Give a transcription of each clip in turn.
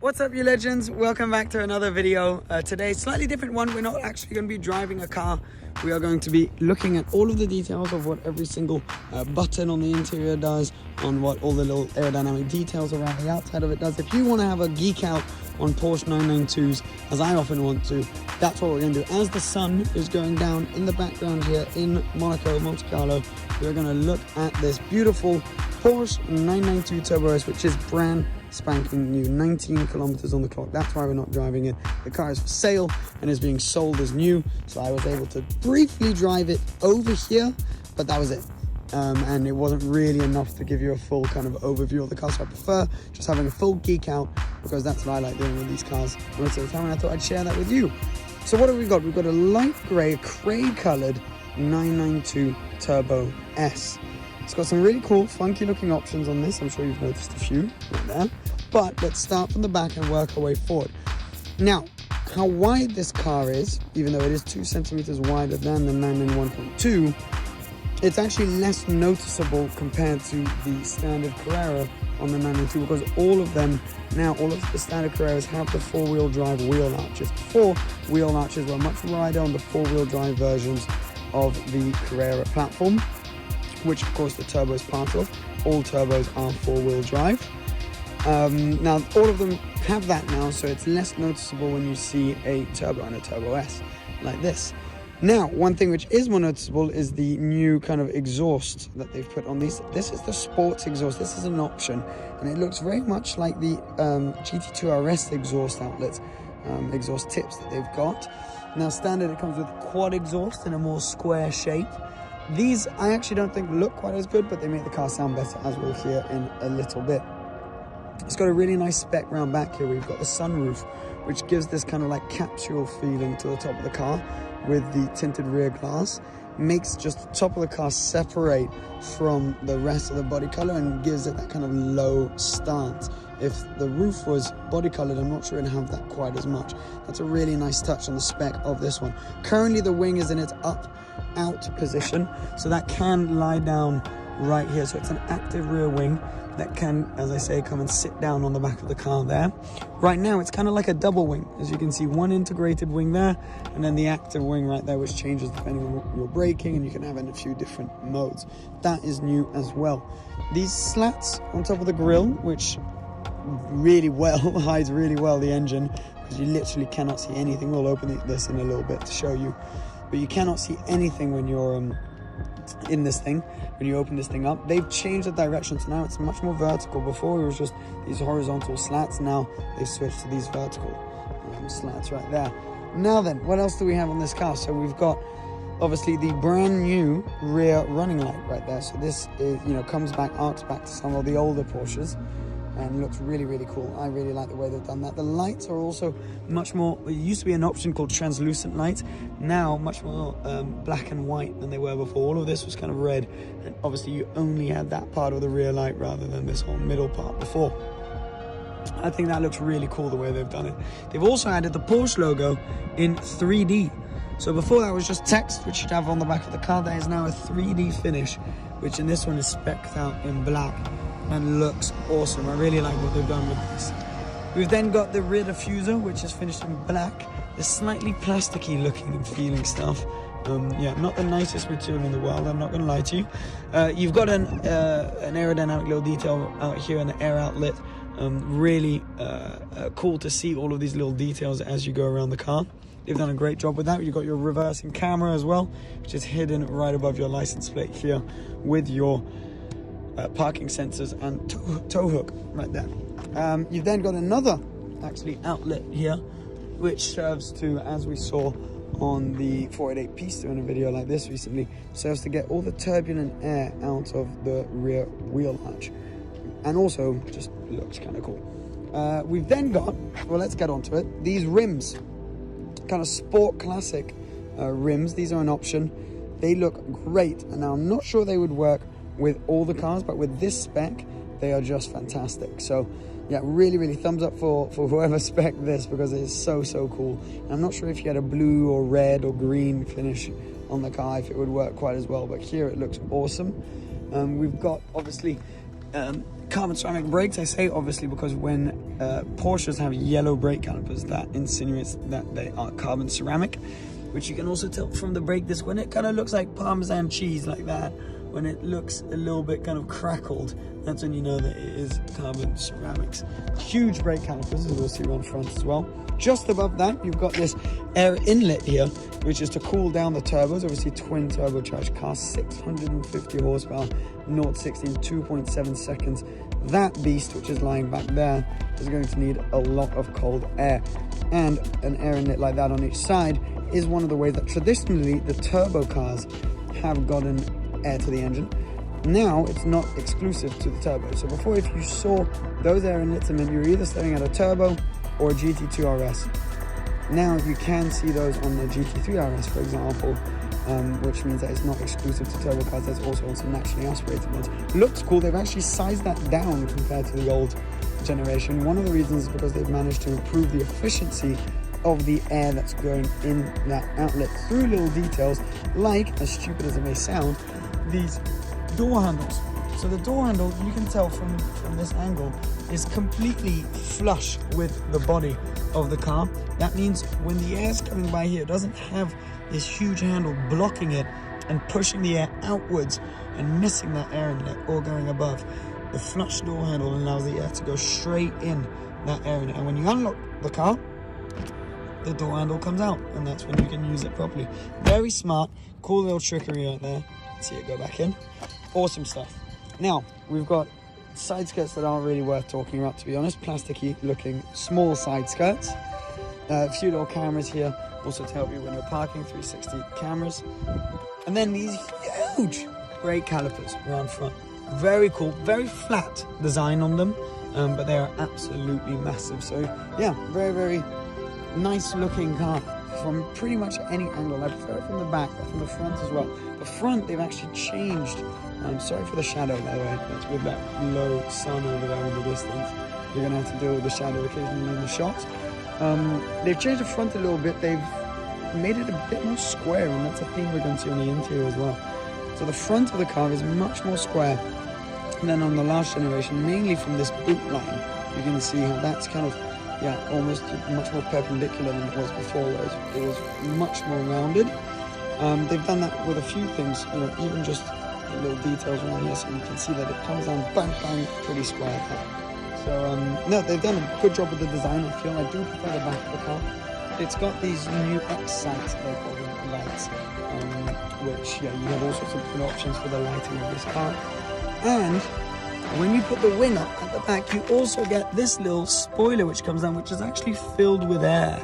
What's up, you legends? Welcome back to another video. Today, slightly different one. We're not actually going to be driving a car. We are going to be looking at all of the details of what every single button on the interior does, on what all the little aerodynamic details around the outside of it does. If you want to have a geek out on Porsche 992s, as I often want to, that's what we're going to do. As the sun is going down in the background here in Monaco, Monte Carlo, we're going to look at this beautiful Porsche 992 Turbo S, which is brand spanking new, 19 kilometers on the clock. That's why we're not driving it. The car is for sale and is being sold as new, so I was able to briefly drive it over here, but that was it. And it wasn't really enough to give you a full kind of overview of the car, so I prefer just having a full geek out, because that's what I like doing with these cars most of the time, and I thought I'd share that with you. So what have we got? We've got a light grey, grey coloured 992 Turbo S. It's got some really cool, funky looking options on this. I'm sure you've noticed a few right there. But let's start from the back and work our way forward. Now, how wide this car is, even though it is 2 centimeters wider than the 991.2, it's actually less noticeable compared to the standard Carrera on the 992, because all of the standard Carreras have the four-wheel drive wheel arches. Before, wheel arches were much wider on the four-wheel drive versions of the Carrera platform, which of course the turbo is part of. All turbos are four-wheel drive. Now all of them have that now, so it's less noticeable when you see a turbo and a Turbo S like this. Now, one thing which is more noticeable is the new kind of exhaust that they've put on these. This is the sports exhaust. This is an option, and it looks very much like the GT2 RS exhaust outlets, exhaust tips that they've got. Now, standard, it comes with quad exhaust in a more square shape. These I actually don't think look quite as good, but they make the car sound better, as we'll hear in a little bit. It's got a really nice spec round back here. We've got the sunroof, which gives this kind of like capsule feeling to the top of the car with the tinted rear glass. Makes just the top of the car separate from the rest of the body color and gives it that kind of low stance. If the roof was body colored, I'm not sure it'd have that quite as much. That's a really nice touch on the spec of this one. Currently the wing is in its out position, so that can lie down right here. So it's an active rear wing that can, as I say, come and sit down on the back of the car there. Right now it's kind of like a double wing. As you can see, one integrated wing there, and then the active wing right there, which changes depending on what you're braking, and you can have it in a few different modes. That is new as well. These slats on top of the grille, which really well hides really well the engine, because you literally cannot see anything. We'll open this in a little bit to show you, but you cannot see anything when you're in this thing. When you open this thing up, they've changed the direction, so now it's much more vertical. Before it was just these horizontal slats. Now they've switched to these vertical slats right there. Now then, what else do we have on this car? So we've got obviously the brand new rear running light right there. So this is, comes back, arcs back to some of the older Porsches, and looks really, really cool. I really like the way they've done that. The lights are also much more, it used to be an option called translucent lights, now much more black and white than they were before. All of this was kind of red, and obviously you only had that part of the rear light rather than this whole middle part before. I think that looks really cool the way they've done it. They've also added the Porsche logo in 3D. So before that was just text, which you'd have on the back of the car. That is now a 3D finish, which in this one is specced out in black and looks awesome. I really like what they've done with this. We've then got the rear diffuser, which is finished in black. The slightly plasticky looking and feeling stuff. Yeah, not the nicest material in the world, I'm not going to lie to you. You've got an aerodynamic little detail out here in the air outlet. Really cool to see all of these little details as you go around the car. They've done a great job with that. You've got your reversing camera as well, which is hidden right above your license plate here with your parking sensors and tow hook right there. You've then got another actually outlet here, which serves to, as we saw on the 488 Pista in a video like this recently, serves to get all the turbulent air out of the rear wheel arch, and also just looks kind of cool. We've then got, well, let's get onto it, these rims, kind of sport classic rims. These are an option. They look great, and now I'm not sure they would work with all the cars, but with this spec they are just fantastic. So yeah, really, really thumbs up for whoever spec this, because it is so cool. And I'm not sure if you had a blue or red or green finish on the car if it would work quite as well, but here it looks awesome. We've got obviously carbon ceramic brakes, I say obviously because when Porsches have yellow brake calipers, that insinuates that they are carbon ceramic, which you can also tell from the brake disc. When it kind of looks like Parmesan cheese like that, when it looks a little bit kind of crackled, that's when you know that it is carbon ceramics. Huge brake calipers, as we'll see on front as well. Just above that, you've got this air inlet here, which is to cool down the turbos. Obviously, twin turbocharged car, 650 horsepower, 0-60 in 2.7 seconds. That beast, which is lying back there, is going to need a lot of cold air. And an air inlet like that on each side is one of the ways that traditionally the turbo cars have gotten air to the engine. Now it's not exclusive to the turbo. So before, if you saw those air inlets, I mean, you're either staring at a turbo or a GT2 RS. Now you can see those on the GT3 RS, for example, which means that it's not exclusive to turbo cars. There's also on some naturally aspirated ones. Looks cool. They've actually sized that down compared to the old generation. One of the reasons is because they've managed to improve the efficiency of the air that's going in that outlet through little details, like, as stupid as it may sound, these door handles. So the door handle, you can tell from this angle, is completely flush with the body of the car. That means when the air's coming by here, it doesn't have this huge handle blocking it and pushing the air outwards and missing that air inlet or going above. The flush door handle allows the air to go straight in that air inlet, and when you unlock the car, the door handle comes out, and that's when you can use it properly. Very smart, cool little trickery right there. See it go back in. Awesome stuff. Now, we've got side skirts that aren't really worth talking about, to be honest. Plasticky looking small side skirts. A few little cameras here, also to help you when you're parking, 360 cameras. And then these huge brake calipers around front. Very cool, very flat design on them, but they are absolutely massive. So yeah, very, very nice looking car from pretty much any angle. I prefer it from the back, but from the front as well. The front, they've actually changed. I'm sorry for the shadow, by the way. That's with that low sun over there in the distance. You're gonna have to deal with the shadow occasionally in the shots. They've changed the front a little bit. They've made it a bit more square, and that's a theme we're going to see on the interior as well. So the front of the car is much more square than on the last generation, mainly from this boot line. You can see how that's kind of, yeah, almost much more perpendicular than it was before, whereas it was much more rounded. They've done that with a few things, you know, even just the little details around here, so you can see that it comes down bang bang pretty square. So no, they've done a good job with the design. I feel I do prefer the back of the car. It's got these new X-sights, they call them, lights, which, yeah, you have all sorts of different options for the lighting of this car. And when you put the wing up at the back, you also get this little spoiler which comes down, which is actually filled with air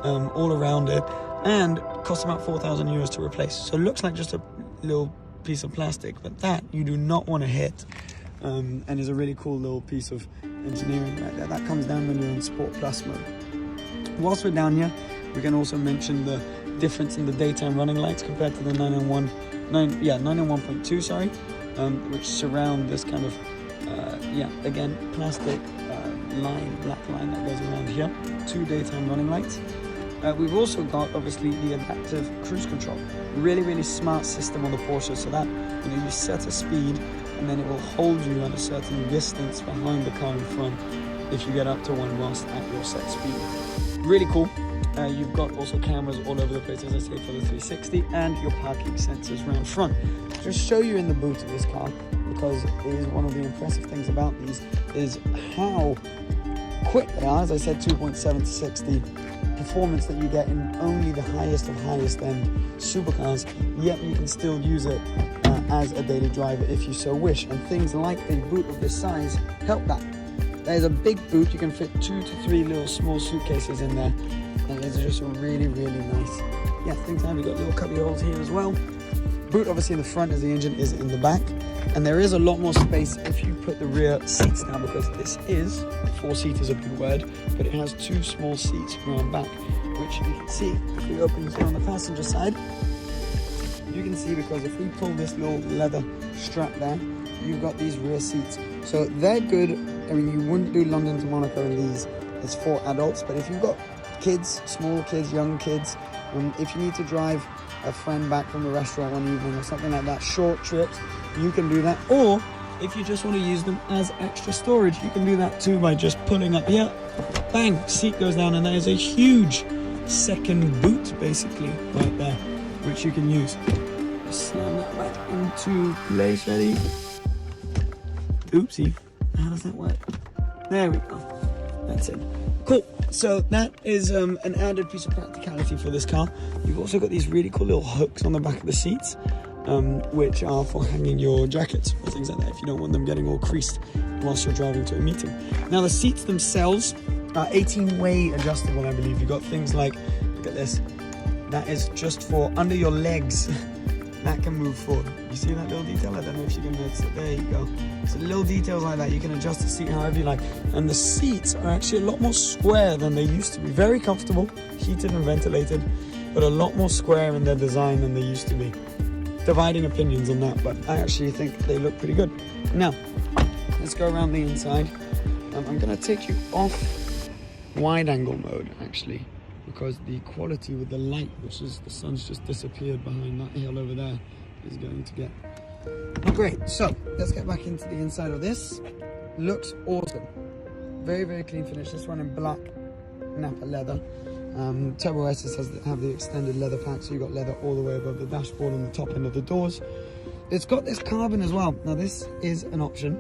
all around it, and costs about 4,000 euros to replace. So it looks like just a little piece of plastic, but that you do not want to hit, and is a really cool little piece of engineering right there. That comes down when you're in Sport Plus mode. Whilst we're down here, we can also mention the difference in the daytime running lights compared to the 991.2, sorry, which surround this kind of, again, plastic black line that goes around here. 2 daytime running lights. We've also got, obviously, the adaptive cruise control. Really, really smart system on the Porsche, so that, you know, you set a speed and then it will hold you at a certain distance behind the car in front if you get up to 1 whilst at your set speed. Really cool. You've got also cameras all over the place, as I say, for the 360, and your parking sensors around front. Just show you in the boot of this car, because it is one of the impressive things about these is how quick they are. As I said, 2.7 to 60. Performance that you get in only the highest of highest end supercars, yet you can still use it as a daily driver if you so wish, and things like a boot of this size help that. There's a big boot, you can fit 2 to 3 little small suitcases in there, and it's just really, really nice. Yeah, things like we've got little cubby holes here as well. Boot obviously in the front as the engine is in the back, and there is a lot more space if you put the rear seats down, because this is 4-seat is a big word, but it has 2 small seats around back, which you can see if we open it on the passenger side. You can see, because if we pull this little leather strap there, you've got these rear seats, so they're good. I mean, you wouldn't do London to Monaco in these. It's for adults, but if you've got kids, small kids, young kids, if you need to drive a friend back from the restaurant one evening or something like that, short trips, you can do that. Or if you just want to use them as extra storage, you can do that too by just pulling up here, bang, seat goes down, and that is a huge second boot basically right there, which you can use. Slam that back into place, ready? Oopsie, how does that work? There we go, that's it. Cool, so that is an added piece of practicality for this car. You've also got these really cool little hooks on the back of the seats, which are for hanging your jackets or things like that if you don't want them getting all creased whilst you're driving to a meeting. Now the seats themselves are 18-way adjustable, I believe. You've got things like, look at this, that is just for under your legs. That can move forward. You see that little detail? I don't know if you can notice it. There you go. So little details like that. You can adjust the seat however you like. And the seats are actually a lot more square than they used to be. Very comfortable, heated and ventilated, but a lot more square in their design than they used to be. Dividing opinions on that, but I actually think they look pretty good. Now, let's go around the inside. I'm going to take you off wide angle mode, actually, because the quality with the light, which is the sun's just disappeared behind that hill over there, is going to get not great. So let's get back into the inside of this. Looks awesome. Very, very clean finish. This one in black Napa leather. Turbo S's have the extended leather pack, so you've got leather all the way above the dashboard and the top end of the doors. It's got this carbon as well. Now this is an option.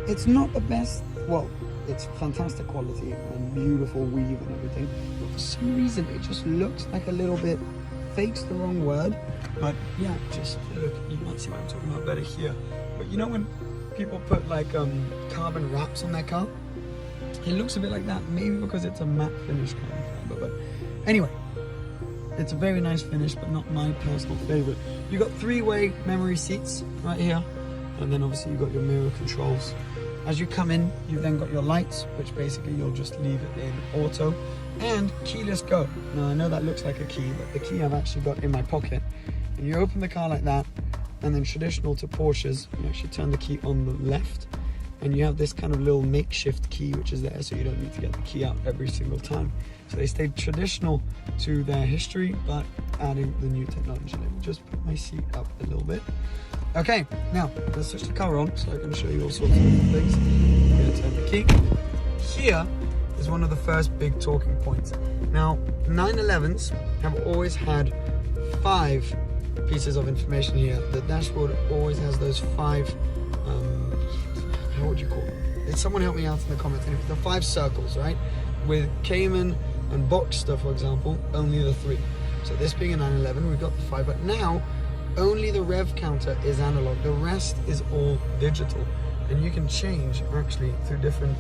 It's not the best, well, it's fantastic quality and beautiful weave and everything, but for some reason it just looks like a little bit, fake's the wrong word, but yeah, just look, you might see what I'm talking about better here. But you know when people put like carbon wraps on their car? It looks a bit like that, maybe because it's a matte finish kind of fiber, but anyway, it's a very nice finish, but not my personal favorite. You've got 3-way memory seats right here, and then obviously you've got your mirror controls. As you come in, you've then got your lights, which basically you'll just leave it in auto, and keyless go. Now I know that looks like a key, but the key I've actually got in my pocket. And you open the car like that, and then traditional to Porsches, you actually turn the key on the left, and you have this kind of little makeshift key which is there, so you don't need to get the key out every single time. So they stayed traditional to their history, but adding the new technology. Let me just put my seat up a little bit. Okay, now let's switch the car on so I can show you all sorts of different things. I'm going to turn the key. Here is one of the first big talking points. Now, 911s have always had 5 pieces of information here. The dashboard always has those 5, how would you call them? Someone help me out in the comments. Anyway, the 5 circles, right? With Cayman and Boxster, for example, only the 3. So this being a 911, we've got the 5, but now only the rev counter is analog. The rest is all digital, and you can change actually through different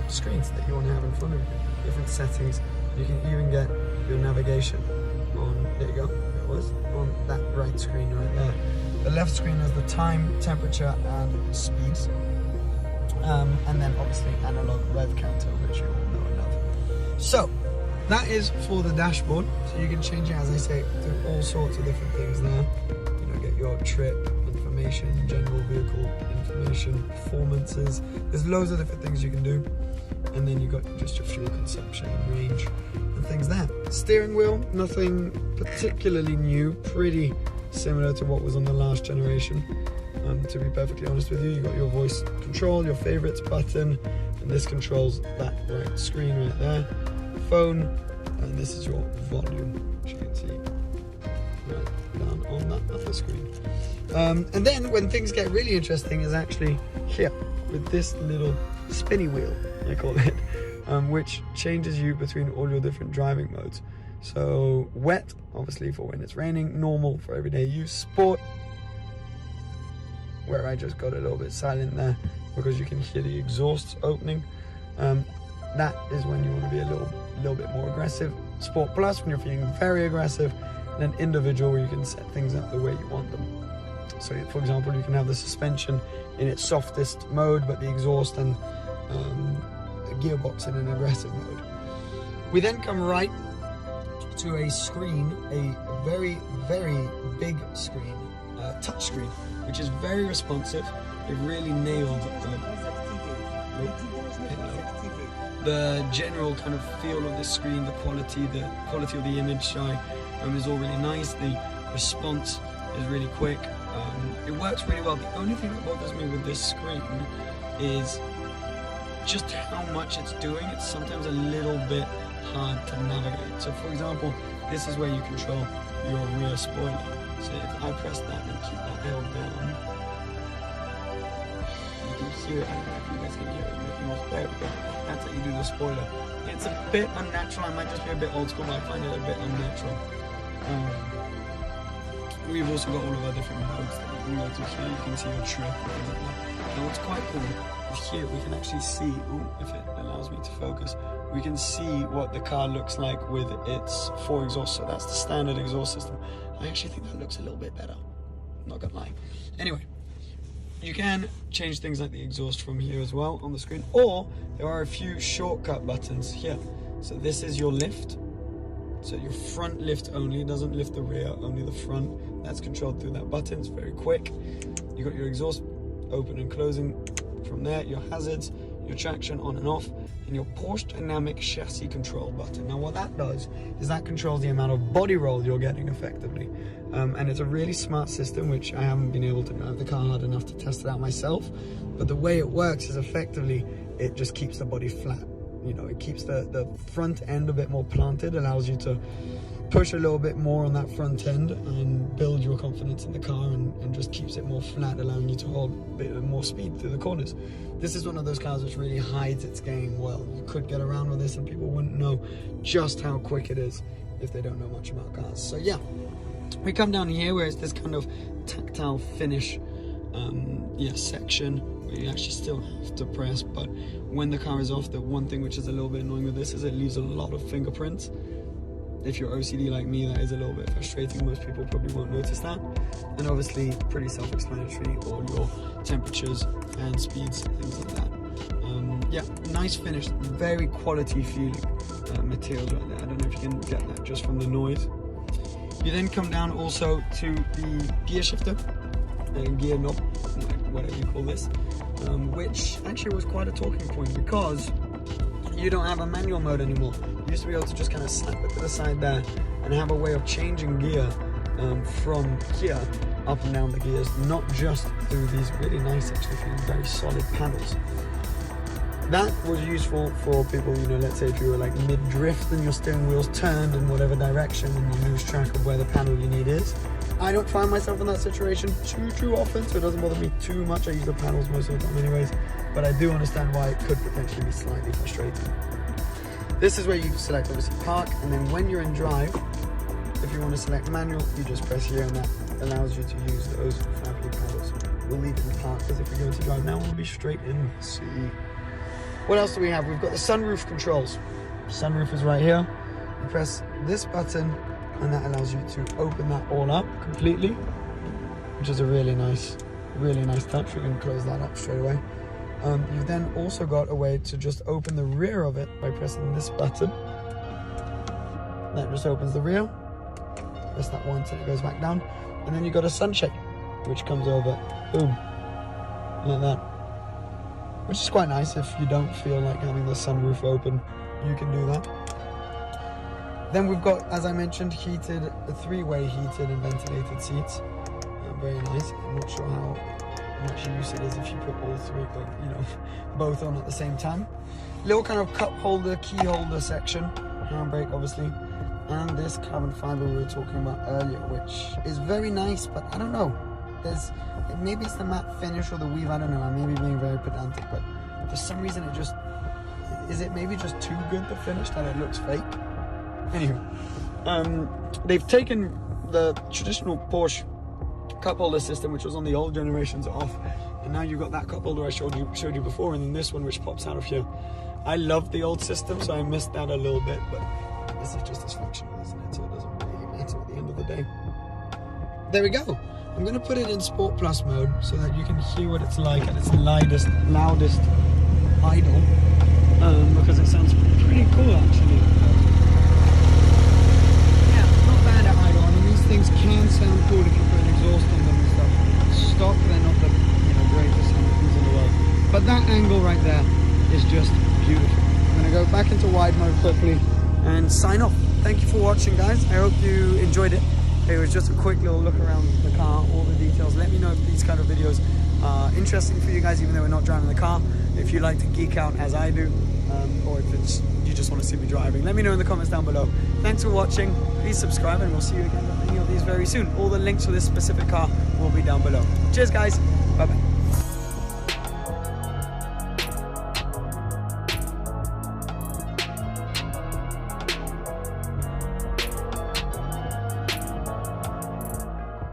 screens that you want to have in front of you, different settings. You can even get your navigation on, there you go, it was, on that right screen right there. The left screen has the time, temperature, and speeds. And then obviously analog rev counter, which you all know and love. So that is for the dashboard. So you can change it, as I say, through all sorts of different things there. You know, get your trip information, general vehicle information, performances. There's loads of different things you can do. And then you got just your fuel consumption and range and things there. Steering wheel, nothing particularly new, pretty similar to what was on the last generation. To be perfectly honest with you, you got your voice control, your favorites button, and this controls that right screen right there. Phone, and this is your volume, which you can see right down on that other screen. And then when things get really interesting is actually here with this little spinny wheel, I call it, which changes you between all your different driving modes. So wet, obviously for when it's raining, normal for everyday use, sport, where I just got a little bit silent there because you can hear the exhausts opening. That is when you want to be a little bit more aggressive. Sport Plus, when you're feeling very aggressive. And then individual, where you can set things up the way you want them. So for example, you can have the suspension in its softest mode, but the exhaust and the gearbox in an aggressive mode. We then come right to a screen, a very, very big screen, touch screen, which is very responsive. They've really nailed the general kind of feel of the screen, the quality of the image is all really nice. The response is really quick. It works really well. The only thing that bothers me with this screen is just how much it's doing. It's sometimes a little bit hard to navigate. So for example, this is where you control your rear spoiler. So if I press that and keep that held down, you can hear it. I don't know if you guys can hear it making noise. There we go. That's how you do the spoiler. It's a bit unnatural. I might just be a bit old school, but I find it a bit unnatural. We've also got all of our different modes that you can go to here. You can see your trip and things like that. Now what's quite cool is here we can actually see, if it allows me to focus, we can see what the car looks like with its 4 exhausts. So that's the standard exhaust system. I actually think that looks a little bit better. I'm not gonna lie. Anyway, you can change things like the exhaust from here as well on the screen, or there are a few shortcut buttons here. So this is your lift. So your front lift only, it doesn't lift the rear, only the front. That's controlled through that button, it's very quick. You got your exhaust open and closing from there, your hazards, your traction on and off, and your Porsche dynamic chassis control button. Now what that does is that controls the amount of body roll you're getting effectively. And it's a really smart system, which I haven't been able to drive the car hard enough to test it out myself. But the way it works is effectively, it just keeps the body flat. You know, it keeps the front end a bit more planted, allows you to push a little bit more on that front end and build your confidence in the car, and just keeps it more flat, allowing you to hold a bit more speed through the corners. This is one of those cars which really hides its game well. You could get around with this and people wouldn't know just how quick it is if they don't know much about cars. So yeah, we come down here where it's this kind of tactile finish section where you actually still have to press, but when the car is off, the one thing which is a little bit annoying with this is it leaves a lot of fingerprints. If you're OCD like me, that is a little bit frustrating. Most people probably won't notice that. And obviously pretty self-explanatory, all your temperatures and speeds, things like that. Yeah, nice finish, very quality feeling materials right there. I don't know if you can get that just from the noise. You then come down also to the gear shifter, gear knob, whatever you call this, which actually was quite a talking point because you don't have a manual mode anymore. You used to be able to just kind of slap it to the side there and have a way of changing gear from here up and down the gears, not just through these really nice, actually feeling very solid paddles. That was useful for people, you know, let's say if you were like mid-drift and your steering wheel's turned in whatever direction and you lose track of where the paddle you need is. I don't find myself in that situation too often, so it doesn't bother me too much. I use the paddles most of the time anyways, but I do understand why it could potentially be slightly frustrating. This is where you select obviously park, and then when you're in drive, if you want to select manual, you just press here and that allows you to use those flappy paddles. We'll leave it in park because if we go into drive now, we'll be straight in C. What else do we have? We've got the sunroof controls. Sunroof is right here. You press this button and that allows you to open that all up completely, which is a really nice touch. We can close that up straight away. You've then also got a way to just open the rear of it by pressing this button. That just opens the rear. Press that once and it goes back down. And then you've got a sunshade, which comes over, boom, like that. Which is quite nice if you don't feel like having the sunroof open, you can do that. Then we've got, as I mentioned, heated, three-way heated and ventilated seats. Very nice. I'm not sure how much use it is if you put all three, but you know, both on at the same time. Little kind of cup holder, key holder section, handbrake obviously, and this carbon fiber we were talking about earlier, which is very nice, but I don't know. Maybe it's the matte finish or the weave, I don't know. I may be being very pedantic, but for some reason it just, is it maybe just too good the finish that it looks fake? Anywho, they've taken the traditional Porsche cup holder system, which was on the old generations, off, and now you've got that cup holder I showed you before, and then this one which pops out of here. I love the old system, so I missed that a little bit, but this is just as functional, isn't it? So it doesn't really matter at the end of the day. There we go. I'm going to put it in Sport Plus mode so that you can hear what it's like at its loudest idle, because it sounds pretty cool actually. Yeah, not bad at idle. I mean, these things can sound cool if you put an exhaust on them and stuff. Stock, they're not the greatest sound things in the world. But that angle right there is just beautiful. I'm going to go back into wide mode quickly and sign off. Thank you for watching, guys. I hope you enjoyed it. it was just a quick little look around the car, all the details. Let me know if these kind of videos are interesting for you guys, even though we're not driving the car. If you like to geek out as I do, or if it's, you just want to see me driving, let me know in the comments down below. Thanks for watching. Please subscribe, and we'll see you again on any of these very soon. All the links for this specific car will be down below. Cheers, guys. Bye-bye.